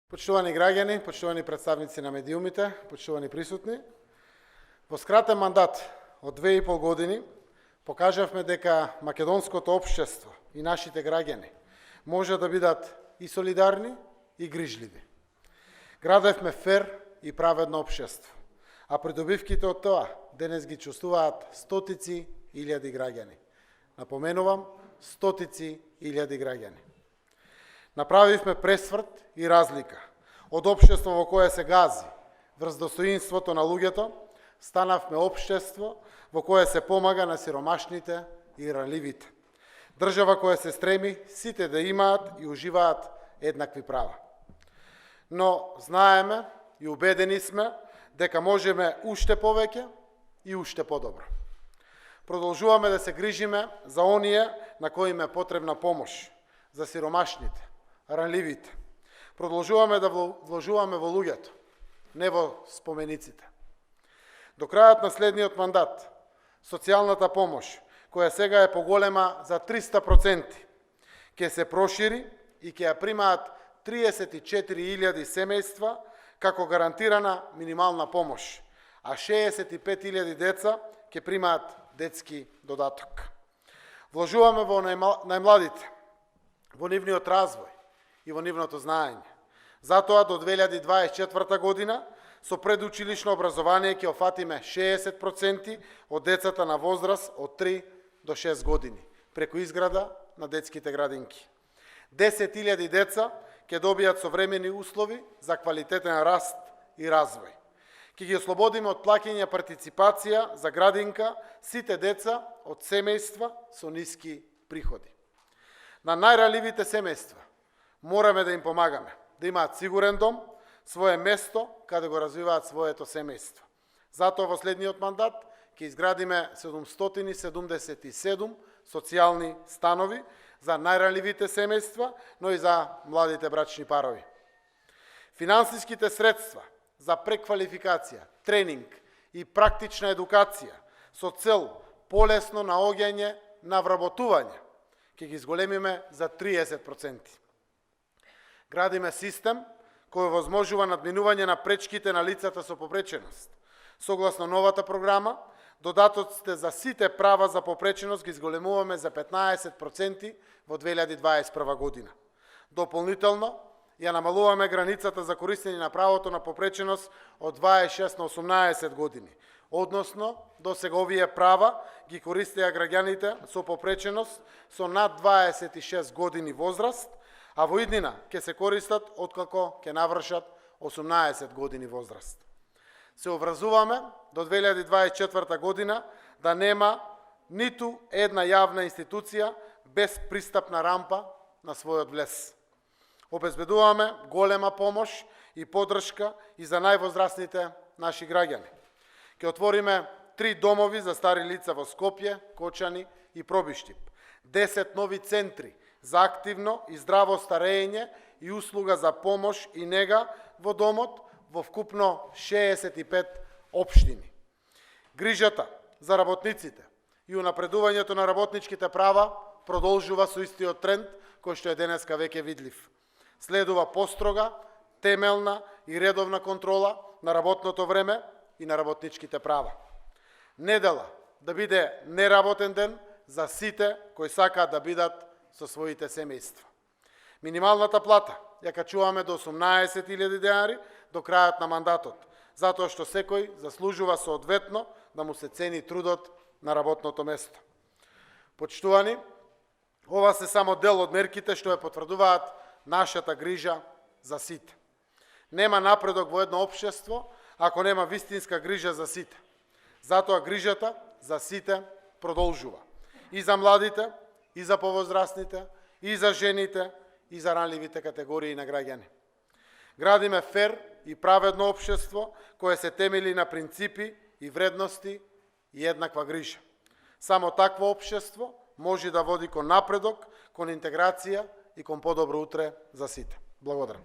Почитувани граѓани, почитувани представници на медиумите, почитувани присутни, во скратен мандат од 2,5 години покажавме дека македонското општество и нашите граѓани може да бидат и солидарни и грижливи. Градевме фер и праведно општество, а придобивките од тоа денес ги чувствуваат стотици илјади граѓани. Напоменувам, стотици илјади граѓани. Направивме пресврт и разлика. Од општество во кое се гази врз достоинството на луѓето, станавме општество во кое се помага на сиромашните и ранливите. Држава која се стреми сите да имаат и уживаат еднакви права. Но знаеме и убедени сме дека можеме уште повеќе и уште подобро. Продолжуваме да се грижиме за оние на кои им е потребна помош, за сиромашните, ранливите. Продолжуваме да вложуваме во луѓето, не во спомениците. До крајот на следниот мандат, социјалната помош, која сега е поголема за 300%, ќе се прошири и ќе ја примаат 34.000 семејства како гарантирана минимална помош, а 65.000 деца ќе примаат детски додаток. Вложуваме во најмладите, во нивниот развој и во нивното знаење. Затоа до 2024 година со предучилишно образование ќе офатиме 60% од децата на возраст од 3 до 6 години, преку изграда на детските градинки. 10.000 деца ќе добијат современи услови за квалитетен раст и развој. Ќе ги ослободиме од плаќање партиципација за градинка сите деца од семејства со ниски приходи. На најранливите семејства мораме да им помагаме, да имаат сигурен дом, свое место каде го развиваат своето семејство. Затоа во следниот мандат ќе изградиме 777 социјални станови за најранливите семејства, но и за младите брачни парови. Финансиските средства за преквалификација, тренинг и практична едукација со цел полесно наоѓање на вработување ќе ги зголемиме за 30%. Градиме систем кој возможува надминување на пречките на лицата со попреченост. Согласно новата програма, додатоците за сите права за попреченост ги зголемуваме за 15% во 2021 година. Дополнително, ја намалуваме границата за користење на правото на попреченост од 26 на 18 години. Односно, до сега овие права ги користеа граѓаните со попреченост со над 26 години возраст, а во иднина ќе се користат откако ќе навршат 18 години возраст. Се обврзуваме до 2024 година да нема ниту една јавна институција без пристапна рампа на својот влез. Обезбедуваме голема помош и поддршка и за највозрастните наши граѓани. Ќе отвориме 3 домови за стари лица во Скопје, Кочани и Пробиштип, 10 нови центри за активно и здраво старење и услуга за помош и нега во домот во вкупно 65 општини. Грижата за работниците и унапредувањето на работничките права продолжува со истиот тренд кој што е денеска веќе видлив. Следува построга, темелна и редовна контрола на работното време и на работничките права. Недела да биде неработен ден за сите кои сакаат да бидат со своите семејства. Минималната плата ја качуваме до 18.000 денари до крајот на мандатот, затоа што секој заслужува соодветно да му се цени трудот на работното место. Почитувани, ова се само дел од мерките што ја потврдуваат нашата грижа за сите. Нема напредок во едно општество ако нема вистинска грижа за сите. Затоа грижата за сите продолжува. И за младите, и за повозрастните, и за жените, и за ранливите категории на граѓани. Градиме фер и праведно општество кое се темели на принципи и вредности и еднаква грижа. Само такво општество може да води кон напредок, кон интеграција и кон подобро утре за сите. Благодарам.